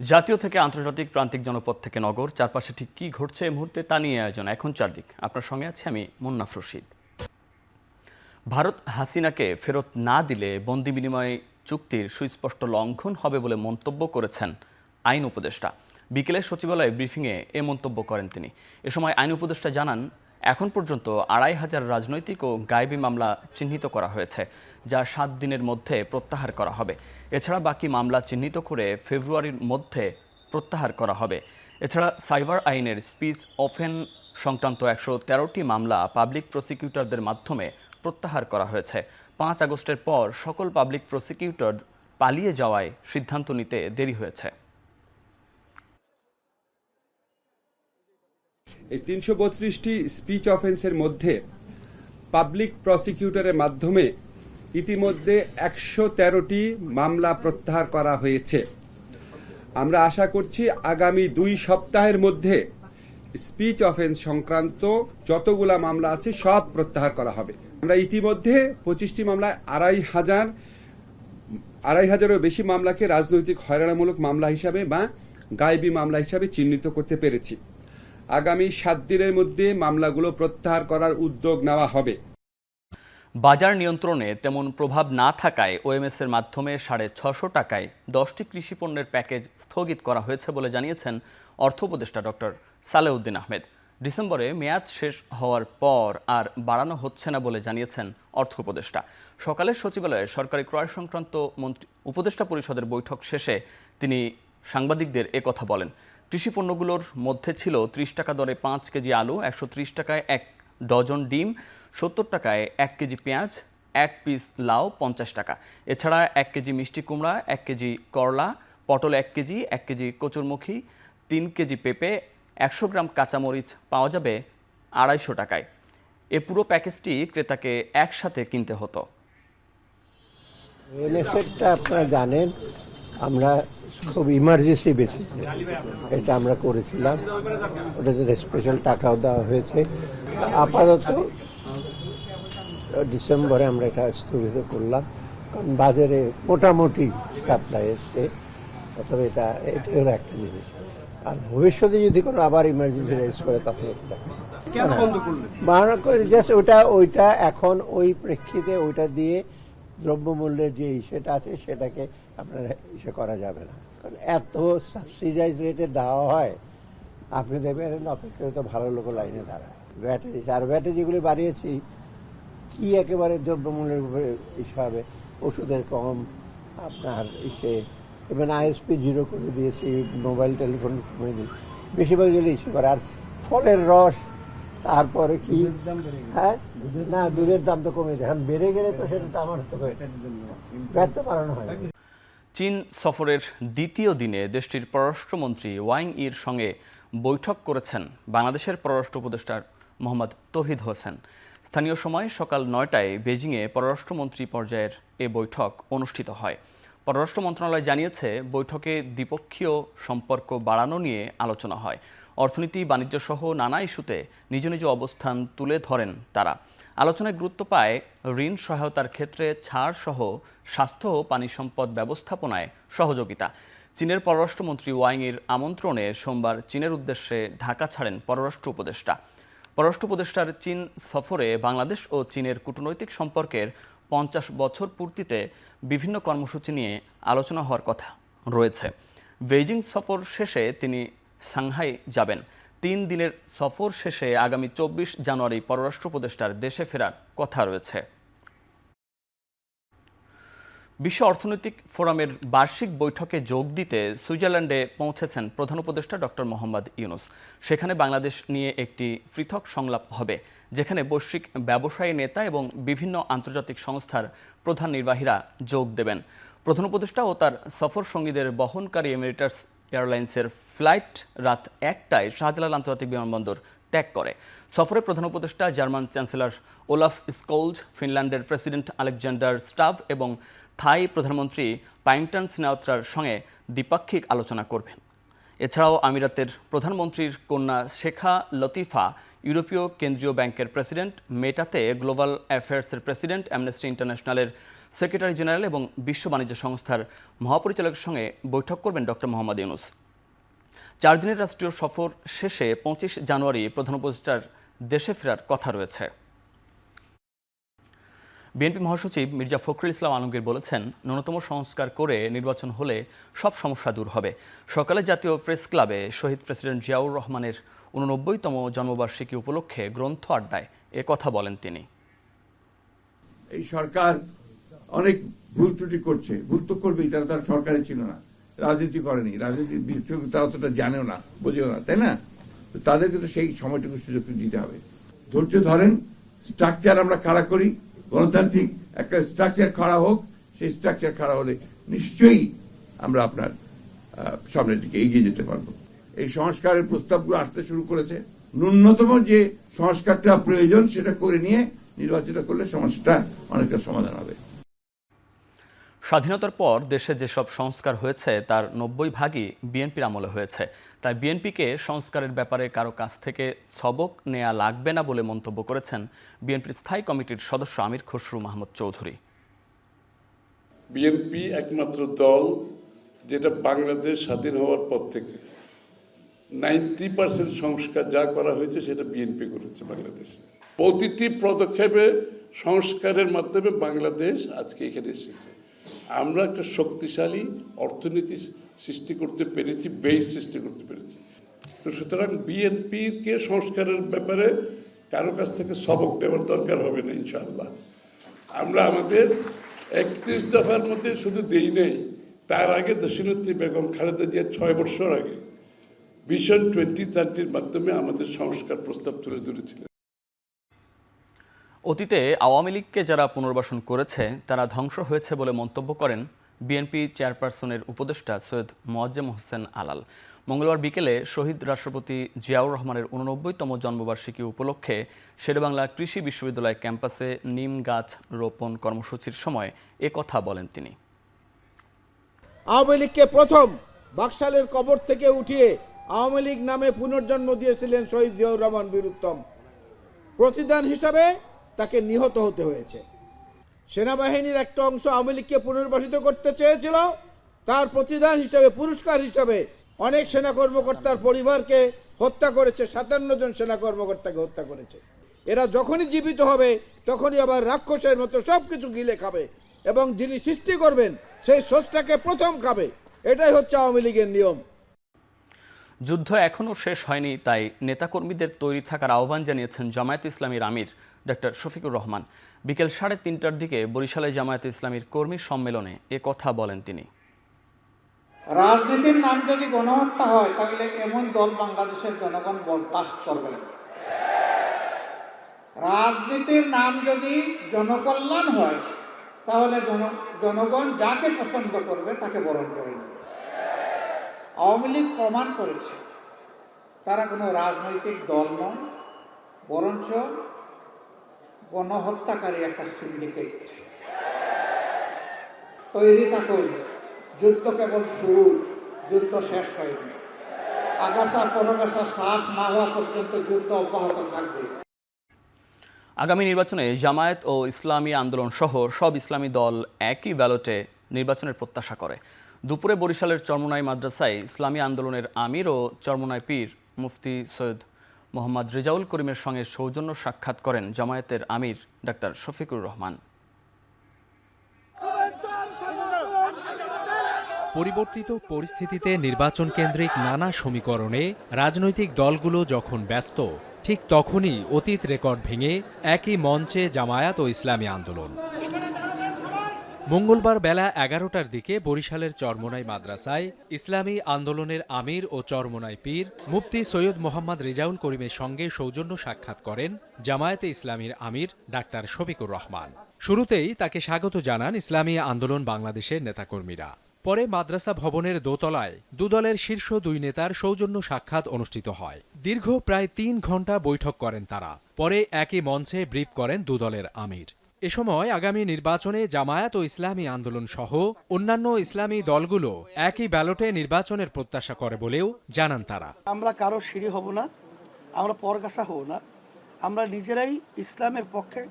জাতীয় থেকে আন্তর্জাতিক, প্রান্তিক জনপদ থেকে নগর, চারপাশে ঠিক কী ঘটছে এই মুহূর্তে তা নিয়ে আয়োজন এখন চারদিক। আপনার সঙ্গে আছি আমি মুন্নাফ রশিদ। ভারত হাসিনাকে ফেরত না দিলে বন্দি বিনিময় চুক্তির সুস্পষ্ট লঙ্ঘন হবে বলে মন্তব্য করেছেন আইন উপদেষ্টা। বিকেলে সচিবালয়ে ব্রিফিংয়ে এ মন্তব্য করেন তিনি। এ সময় আইন উপদেষ্টা জানান, এখন পর্যন্ত ২৫০০ রাজনৈতিক ও গায়েবী মামলা চিহ্নিত করা হয়েছে, যা ৭ দিনের মধ্যে প্রত্যাহার করা হবে। এছাড়া বাকি মামলা চিহ্নিত করে ফেব্রুয়ারির মধ্যে প্রত্যাহার করা হবে। এছাড়া সাইবার আইনের স্পিচ অফেন সংক্রান্ত ১১৩টি মামলা পাবলিক প্রসিকিউটরদের মাধ্যমে প্রত্যাহার করা হয়েছে। ৫ আগস্টের পর সকল পাবলিক প্রসিকিউটর পালিয়ে যাওয়ায় সিদ্ধান্ত নিতে দেরি হয়েছে। এই ৩৩২টি স্পিচ অফেন্সের মধ্যে পাবলিক প্রসিকিউটরের মাধ্যমে ইতিমধ্যে ১১৩টি মামলা প্রত্যাহার করা হয়েছে। আমরা আশা করছি আগামী ২ সপ্তাহের মধ্যে স্পিচ অফেন্স সংক্রান্ত যতগুলা মামলা আছে সব প্রত্যাহার করা হবে। আমরা ইতিমধ্যে ২৫টি মামলায় ২৫০০-এরও বেশি মামলাকে রাজনৈতিক হয়রানিমূলক মামলা হিসাবে বা গায়েবী মামলা হিসাবে চিহ্নিত করতে পেরেছি। আগামী ৭ দিনের মধ্যে মামলাগুলো প্রত্যাহার করার উদ্যোগ নেওয়া হবে। বাজার নিয়ন্ত্রণে তেমন প্রভাব না থাকায় ওএমএস এর মাধ্যমে ৬৫০ টাকায় ১০টি কৃষি পণ্যের প্যাকেজ স্থগিত করা হয়েছে বলে জানিয়েছেন অর্থ উপদেষ্টা ডক্টর সালেউদ্দিন আহমেদ। ডিসেম্বরে মেয়াদ শেষ হওয়ার পর আর বাড়ানো হচ্ছে না বলে জানিয়েছেন অর্থ উপদেষ্টা। সকালে সচিবালয়ে সরকারি ক্রয় সংক্রান্ত উপদেষ্টা পরিষদের বৈঠক শেষে তিনি সাংবাদিকদের একথা বলেন। কৃষি পণ্যগুলোর মধ্যে ছিল ৩০ টাকা দরে ৫ কেজি আলু, ১৩০ টাকায় ১ ডজন ডিম, ৭০ টাকায় ১ কেজি পেঁয়াজ, ১ পিস লাউ ৫০ টাকা। এছাড়া ১ কেজি মিষ্টি কুমড়া, ১ কেজি করলা, পটল ১ কেজি, ১ কেজি কচুরমুখী, ৩ কেজি পেঁপে, ১০০ গ্রাম কাঁচামরিচ পাওয়া যাবে ২৫০ টাকায়। এ পুরো প্যাকেজটি ক্রেতাকে একসাথে কিনতে হতো। এনএসএটা আপনারা জানেন, আমরা খুব ইমার্জেন্সি বেসিসে এটা আমরা করেছিলাম। ওটাতে স্পেশাল টাকাও দেওয়া হয়েছে। আপাতত ডিসেম্বরে আমরা এটা স্থগিত করলাম, কারণ বাজারে মোটামুটি সাপ্লাই এসছে। অথবা এটা একটা জিনিস। আর ভবিষ্যতে যদি কোনো আবার ইমার্জেন্সি রেজ করে তখন বাহানা করে জাস্ট ওইটা এখন ওই প্রেক্ষিতে ওইটা দিয়ে দ্রব্যমূল্যের যে ইস্যুটা আছে সেটাকে আপনার ইস্যু করা যাবে না, কারণ এত সাবসিডাইজ রেটে দেওয়া হয়। আপনি দেখবেন অপেক্ষাকৃত ভালো লোক লাইনে দাঁড়ায়। ভ্যাটে যেগুলি বাড়িয়েছি কি একেবারে দ্রব্যমূল্যের উপরে ইস্যু হবে। ওষুধের কম, আপনার এবং আইএসপি 0 করে দিয়েছি, মোবাইল টেলিফোন কমে দিই, বেশিরভাগ যেগুলো ইস্যু করে। আর ফলের রস, তারপরে কি না দুধের দাম তো কমেছে, এখন বেড়ে গেলে তো সেটা তো আমার ব্যর্থ বাড়ানো হয়। চীন সফরের দ্বিতীয় দিনে দেশটির পররাষ্ট্রমন্ত্রী ওয়াং ইর সঙ্গে বৈঠক করেছেন বাংলাদেশের পররাষ্ট্র উপদেষ্টা মোহাম্মদ তৌহিদ হোসেন। স্থানীয় সময় সকাল ৯টায় বেজিংয়ে পররাষ্ট্রমন্ত্রী পর্যায়ের এ বৈঠক অনুষ্ঠিত হয়। পররাষ্ট্র মন্ত্রণালয় জানিয়েছে, বৈঠকে দ্বিপক্ষীয় সম্পর্ক বাড়ানো নিয়ে আলোচনা হয়। অর্থনীতি, বাণিজ্য সহ নানা ইস্যুতে নিজ নিজ অবস্থান তুলে ধরেন তারা। আলোচনায় গুরুত্ব পায় ঋণ সহায়তার ক্ষেত্রে ছাড় সহ স্বাস্থ্য ও পানি সম্পদ ব্যবস্থাপনায় সহযোগিতা। চীনের পররাষ্ট্রমন্ত্রী ওয়াং এর আমন্ত্রণে সোমবার চীনের উদ্দেশ্যে ঢাকা ছাড়েন পররাষ্ট্র উপদেষ্টা। পররাষ্ট্র উপদেষ্টার চীন সফরে বাংলাদেশ ও চীনের কূটনৈতিক সম্পর্কের ৫০ বছর পূর্তিতে বিভিন্ন কর্মসূচি নিয়ে আলোচনা হওয়ার কথা রয়েছে। বেইজিং সফর শেষে তিনি সাংহাই যাবেন। ৩ দিনের সফর শেষে আগামী ২৪ জানুয়ারি পররাষ্ট্র উপদেষ্টার দেশে ফেরার কথা রয়েছে। বিশ্ব অর্থনৈতিক ফোরামের বার্ষিক বৈঠকে যোগ দিতে সুইজারল্যান্ডে পৌঁছেছেন প্রধান উপদেষ্টা ডক্টর মোহাম্মদ ইউনূস। সেখানে বাংলাদেশ নিয়ে একটি পৃথক সংলাপ হবে, যেখানে বৈশ্বিক ব্যবসায়ী নেতা এবং বিভিন্ন আন্তর্জাতিক সংস্থার প্রধান নির্বাহীরা যোগ দেবেন। প্রধান উপদেষ্টা ও তার সফর সঙ্গীদের বহনকারী এমিরেটাস এয়ারলাইন্সের ফ্লাইট রাত ১টায় শাহজালাল আন্তর্জাতিক বিমানবন্দর ত্যাগ করে। সফরে প্রধান উপদেষ্টা জার্মান চ্যান্সেলর ওলাফ স্কোলজ, ফিনল্যান্ডের প্রেসিডেন্ট আলেকজান্ডার স্টাভ এবং থাই প্রধানমন্ত্রী পাইংটন সিনাওত্রার সঙ্গে দ্বিপাক্ষিক আলোচনা করবেন। এছাড়াও আমিরাতের প্রধানমন্ত্রীর কন্যা শেখা লতিফা, ইউরোপীয় কেন্দ্রীয় ব্যাংকের প্রেসিডেন্ট, মেটাতে গ্লোবাল অ্যাফেয়ার্সের প্রেসিডেন্ট, অ্যামনেস্টি ইন্টারন্যাশনালের সেক্রেটারি জেনারেল এবং বিশ্ব বাণিজ্য সংস্থার মহাপরিচালকের সঙ্গে বৈঠক করবেন ডক্টর মোহাম্মদ ইউনূস। 4 দিনের রাষ্ট্রীয় সফর শেষে 25 জানুয়ারি প্রধান উপদেষ্টার দেশে ফেরার কথা রয়েছে। বিএনপি মহাসচিব মির্জা ফখরুল ইসলাম আলমগীর বলেছেন, ন্যূনতম সংস্কার করে নির্বাচন হলে সব সমস্যা দূর হবে। সকালে জাতীয় প্রেস ক্লাবে শহীদ প্রেসিডেন্ট জিয়াউর রহমানের 89তম জন্মবার্ষিকী উপলক্ষে গ্রন্থ আড্ডায় এ কথা বলেন তিনি। এই সরকার অনেক ভুল ত্রুটি করছে, ভুল তো করবেই, তারা তার সরকারে ছিল না, রাজনীতি করেনি, রাজনীতির বিষয় তারা অতটা জানেও না, বোঝেও না, তাই না? তো তাদেরকে তো সেই সময়টুকু সুযোগ দিতে হবে। ধৈর্য ধরেন, স্ট্রাকচার আমরা খাড়া করি, গণতান্ত্রিক একটা স্ট্রাকচার খাড়া হোক, সেই স্ট্রাকচার খাড়া হলে নিশ্চয়ই আমরা আপনার সামনের দিকে এগিয়ে যেতে পারবো। এই সংস্কারের প্রস্তাবগুলো আসতে শুরু করেছে। ন্যূনতম যে সংস্কারটা প্রয়োজন সেটা করে নিয়ে নির্বাচিত করলে সমস্যাটা অনেকটা সমাধান হবে। স্বাধীনতার পর দেশে যেসব সংস্কার হয়েছে তার 90 ভাগই বিএনপির আমলে হয়েছে। তাই বিএনপিকে সংস্কারের ব্যাপারে কারো কাছ থেকে সবক নেওয়া লাগবে না বলে মন্তব্য করেছেন বিএনপির স্থায়ী কমিটির সদস্য আমির খসরু মাহমুদ চৌধুরী। বিএনপি একমাত্র দল যেটা বাংলাদেশ স্বাধীন হওয়ার পর থেকে 90% সংস্কার যা করা হয়েছে সেটা বিএনপি করেছে বাংলাদেশে। প্রতিটি পদক্ষেপে সংস্কারের মাধ্যমে বাংলাদেশ আজকে এখানে এসেছে। আমরা একটা শক্তিশালী অর্থনীতি সৃষ্টি করতে পেরেছি, বেস সৃষ্টি করতে পেরেছি। তো সুতরাং বিএনপিকে সংস্কারের ব্যাপারে কারো কাছ থেকে সবক নেওয়ার দরকার হবে না ইনশাআল্লাহ। আমরা আমাদের 31 দফার মধ্যে শুধু দেই নেই, তার আগে দেশনেত্রী বেগম খালেদা জিয়া 6 বছর আগে ভিশন 2030-র মাধ্যমে আমাদের সংস্কার প্রস্তাব তুলে ধরেছিলেন। অতীতে আওয়ামী লীগকে যারা পুনর্বাসন করেছে তারা ধ্বংস হয়েছে বলে মন্তব্য করেন বিএনপি চেয়ারপারসনের উপদেষ্টা সৈয়দ মোয়াজ্জেম হোসেন আলাল। মঙ্গলবার বিকেলে শহীদ রাষ্ট্রপতি জিয়াউর রহমানের 89তম জন্মবার্ষিকী উপলক্ষে শেরেবাংলা কৃষি বিশ্ববিদ্যালয় ক্যাম্পাসে নিম গাছ রোপণ কর্মসূচির সময় এ কথা বলেন তিনি। আওয়ামী লীগকে প্রথম বাকশালের কবর থেকে উঠিয়ে আওয়ামী লীগ নামে পুনর্জন্ম দিয়েছিলেন শহীদ জিয়াউর রহমান বীরুত্তম। প্রতিদান হিসাবে তাকে নিহত হতে হয়েছে। সেনাবাহিনীর একটা অংশ আওয়ামী লীগকে পুনর্বাসিত করতে চেয়েছিল, তার প্রতিদান হিসাবে, পুরস্কার হিসাবে অনেক সেনা কর্মকর্তার পরিবারকে হত্যা করেছে, 57 জন সেনা কর্মকর্তাকে হত্যা করেছে। এরা যখনই জীবিত হবে তখনই আবার রাক্ষসের মতো সব কিছু গিলে খাবে এবং যিনি সৃষ্টি করবেন সেই স্রষ্টাকে প্রথম খাবে। এটাই হচ্ছে আওয়ামী লীগের নিয়ম। যুদ্ধ এখনও শেষ হয়নি, তাই নেতাকর্মীদের তৈরি থাকার আহ্বান জানিয়েছেন জামায়াত ইসলামীর আমির ডক্টর শফিকুর রহমান। বিকেল 3:30টার দিকে বরিশালে জামায়াত ইসলামীর কর্মী সম্মেলনে এ কথা বলেন তিনি। রাজনীতির নাম যদি গণহত্যা হয় তাহলে এমন দল বাংলাদেশের জনগণ বরদাস্ত করবে না। রাজনীতির নাম যদি জনকল্যাণ হয় তাহলে জনগণ যাকে পছন্দ করবে তাকে বরণ করে নেবে। আওয়ামী লীগ প্রমাণ করেছে তারা কোনো রাজনৈতিক দল নয়, বরঞ্চ গণহত্যাকারী একটা সিন্ডিকেট। তৈরি থাকুন, যুদ্ধ কেবল শুরু, যুদ্ধ শেষ হয়নি। আগাছা পরগাছা সাফ না হওয়া পর্যন্ত যুদ্ধ অব্যাহত থাকবে। আগামী নির্বাচনে জামায়াত ও ইসলামী আন্দোলন সহ সব ইসলামী দল একই ব্যালটে নির্বাচনের প্রত্যাশা করে। দুপুরে বরিশালের চরমোনাই মাদ্রাসায় ইসলামী আন্দোলনের আমির ও চরমোনাই পীর মুফতি সৈয়দ মোহাম্মদ রেজাউল করিমের সঙ্গে সৌজন্য সাক্ষাৎ করেন জামায়াতের আমির ডাক্তার শফিকুর রহমান। পরিবর্তিত পরিস্থিতিতে নির্বাচন কেন্দ্রিক নানা সমীকরণে রাজনৈতিক দলগুলো যখন ব্যস্ত, ঠিক তখনই অতীত রেকর্ড ভেঙে একই মঞ্চে জামায়াত ও ইসলামী আন্দোলন। মঙ্গলবার বেলা 11টার দিকে বরিশালের চরমোনাই মাদ্রাসায় ইসলামী আন্দোলনের আমির ও চরমোনাই পীর মুফতি সৈয়দ মোহাম্মদ রেজাউল করিমের সঙ্গে সৌজন্য সাক্ষাৎ করেন জামায়াতে ইসলামীর আমির ডাক্তার শফিকুর রহমান। শুরুতেই তাকে স্বাগত জানান ইসলামী আন্দোলন বাংলাদেশের নেতাকর্মীরা। পরে মাদ্রাসা ভবনের দোতলায় দুদলের শীর্ষ 2 নেতার সৌজন্য সাক্ষাৎ অনুষ্ঠিত হয়। দীর্ঘ প্রায় 3 ঘণ্টা বৈঠক করেন তারা। পরে একই মঞ্চে ব্রিফ করেন দুদলের আমির। এ সময় আগামী নির্বাচনে জামায়াত ও ইসলামী আন্দোলন সহ অন্যান্য ইসলামী দলগুলো একই ব্যালটে নির্বাচনের প্রত্যাশা করে বলেও জানান তারা। আমরা কারো সিঁড়ি হব না, আমরা পরগাছা হব না, আমরা নিজেরাই ইসলামের পক্ষে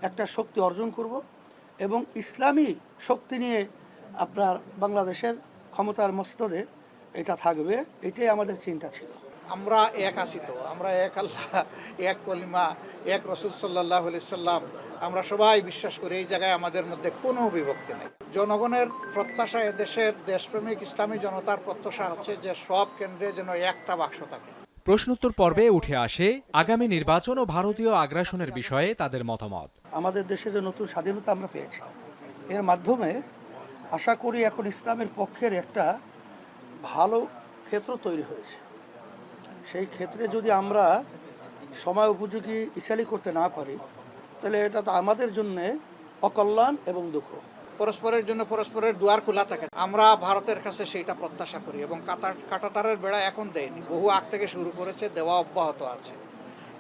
একটা শক্তি অর্জন করব এবং ইসলামী শক্তি নিয়ে আপনার বাংলাদেশের ক্ষমতার মস্তদে এটা থাকবে, এটাই আমাদের চিন্তা ছিল। আমরা এক আছি তো, আমরা এক আল্লাহ, এক কলিমা, এক রসুল সাল্লাল্লাহু আলাইহি সাল্লাম, আমরা সবাই বিশ্বাস করি। এই জায়গায় আমাদের মধ্যে কোনো বিভক্তি নেই। জনগণের প্রত্যাশা, দেশের দেশপ্রেমিক ইসলামী জনতার প্রত্যাশা হচ্ছে যে সব কেন্দ্রে যেন একটা বাক্স থাকে। প্রশ্নোত্তর পর্বে উঠে আসে আগামী নির্বাচন ও ভারতীয় আগ্রাসনের বিষয়ে তাদের মতামত। আমাদের দেশে যে নতুন স্বাধীনতা আমরা পেয়েছি, এর মাধ্যমে আশা করি এখন ইসলামের পক্ষের একটা ভালো ক্ষেত্র তৈরি হয়েছে। সেই ক্ষেত্রে যদি আমরা সময় উপযোগী ইচ্ছালি করতে না পারি, তাহলে এটা তো আমাদের জন্য অকল্যাণ এবং দুঃখ। পরস্পরের জন্য পরস্পরের দুয়ার খোলা থাকে। আমরা ভারতের কাছে সেইটা প্রত্যাশা করি এবং কাঁটাতারের বেড়া এখন দেয়নি, বহু আগ থেকে শুরু করেছে, দেওয়া অব্যাহত আছে।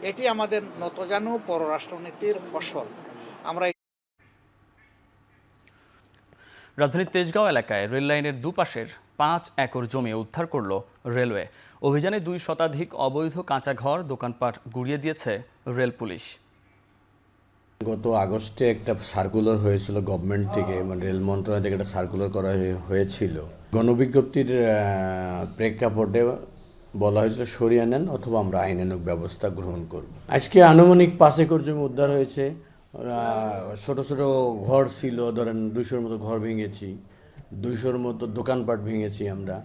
এটি আমাদের নতজানু পররাষ্ট্রনীতির ফসল। আমরা রাজধানীর তেজগাঁও এলাকায় রেল লাইনের দুপাশের 5 একর জমি উদ্ধার করল রেলওয়ে। অভিযানে 2 শতাধিক অবৈধ কাঁচা ঘর, দোকানপাট গুড়িয়ে দিয়েছে রেল পুলিশ। গত আগস্টে একটা সার্কুলার হয়েছিল গভর্নমেন্ট থেকে, মানে রেল মন্ত্রণালয় থেকে একটা সার্কুলার করা হয়েছিল। গণবিজ্ঞপ্তির প্রেক্ষাপটে বলা হয়েছিল সরিয়ে নেন অথবা আমরা আইনানুগ ব্যবস্থা গ্রহণ করব। আজকে আনুমানিক 5 একর জমি উদ্ধার হয়েছে। ছোট ছোট ঘর ছিল, ধরেন 200-র মতো ঘর ভেঙেছি, 200-র মতো দোকানপাট ভেঙেছি আমরা।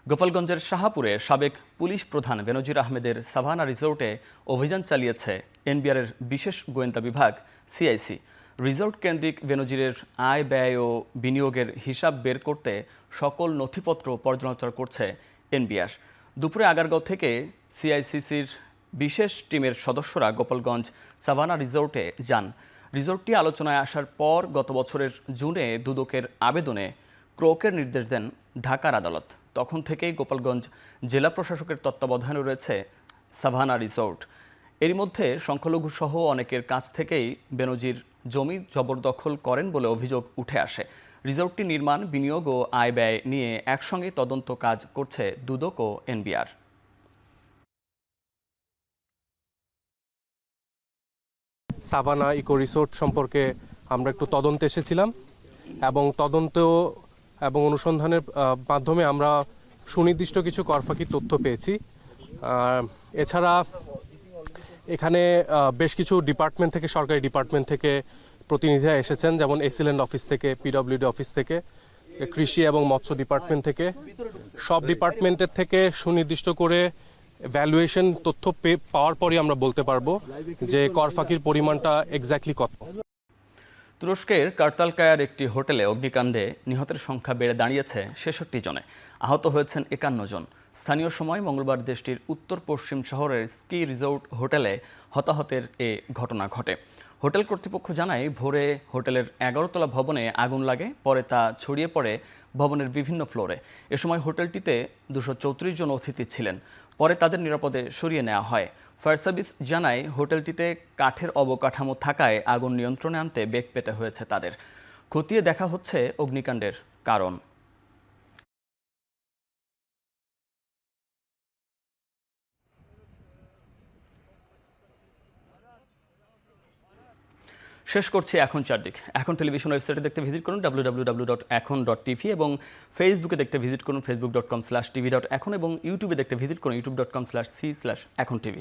গোপালগঞ্জের শাহাপুরে সাবেক পুলিশ প্রধান বেনজির আহমেদের সাভানা রিসোর্টে অভিযান চালিয়েছে এনবিআরের বিশেষ গোয়েন্দা বিভাগ সিআইসি। রিসোর্ট কেন্দ্রিক বেনজিরের আয়, ব্যয় ও বিনিয়োগের হিসাব বের করতে সকল নথিপত্র পর্যালোচনা করছে এনবিআর। দুপুরে আগারগাঁও থেকে সিআইসিসির বিশেষ টিমের সদস্যরা গোপালগঞ্জ সাভানা রিসোর্টে যান। রিসোর্টটি আলোচনায় আসার পর গত বছরের জুনে দুদকের আবেদনে ক্রোকের নির্দেশ দেন ঢাকার আদালত। তখন থেকেই গোপালগঞ্জ জেলা প্রশাসকের তত্ত্বাবধানে রয়েছে সাভানা রিসোর্ট। এরই মধ্যে সংখ্যালঘু সহ অনেকের কাছ থেকেই বেনজির জমি জবরদখল করেন বলে অভিযোগ উঠে আসে। রিসোর্টটি নির্মাণ, বিনিয়োগ ও আয় ব্যয় নিয়ে একসঙ্গে তদন্ত কাজ করছে দুদক ও এনবিআর। সাভানা ইকো রিসোর্ট সম্পর্কে আমরা একটু তদন্তে এসেছিলাম এবং তদন্ত এবং অনুসন্ধানের মাধ্যমে আমরা সুনির্দিষ্ট কিছু করফাকির তথ্য পেয়েছি। এছাড়া এখানে বেশ কিছু ডিপার্টমেন্ট থেকে, সরকারি ডিপার্টমেন্ট থেকে প্রতিনিধিরা এসেছেন, যেমন এসিল্যান্ড অফিস থেকে, পিডব্লিউডি অফিস থেকে, কৃষি এবং মৎস্য ডিপার্টমেন্ট থেকে। সব ডিপার্টমেন্টের থেকে সুনির্দিষ্ট করে ভ্যালুয়েশন তথ্য পাওয়ার পরই আমরা বলতে পারবো যে করফাকির পরিমাণটা এক্স্যাক্টলি কত। তুরস্কের কার্তালকায়ার একটি হোটেলে অগ্নিকাণ্ডে নিহতের সংখ্যা বেড়ে দাঁড়িয়েছে 66 জনে। আহত হয়েছেন 51 জন। স্থানীয় সময় মঙ্গলবার দেশটির উত্তর পশ্চিম শহরের স্কি রিসোর্ট হোটেলে হতাহতের এ ঘটনা ঘটে। হোটেল কর্তৃপক্ষ জানায়, ভোরে হোটেলের 11তলা ভবনে আগুন লাগে, পরে তা ছড়িয়ে পড়ে ভবনের বিভিন্ন ফ্লোরে। এ সময় হোটেলটিতে 234 জন অতিথি ছিলেন। পরে তাদের নিরাপদে সরিয়ে নেওয়া হয়। ফায়ার সার্ভিস জানায়, হোটেলটিতে কাঠের অবকাঠামো থাকায় আগুন নিয়ন্ত্রণে আনতে বেগ পেতে হয়েছে তাদের। খতিয়ে দেখা হচ্ছে অগ্নিকাণ্ডের কারণ। শেষ করছি এখন চারদিক। এখন টেলিভিশন ওয়েবসাইটে দেখতে ভিজিট করুন www.ekhon.tv এবং ফেসবুকে দেখতে ভিজিট করুন facebook.com/tv.ekhon এবং ইউটিউবে দেখতে ভিজিট করুন youtube.com/c/ekhon tv।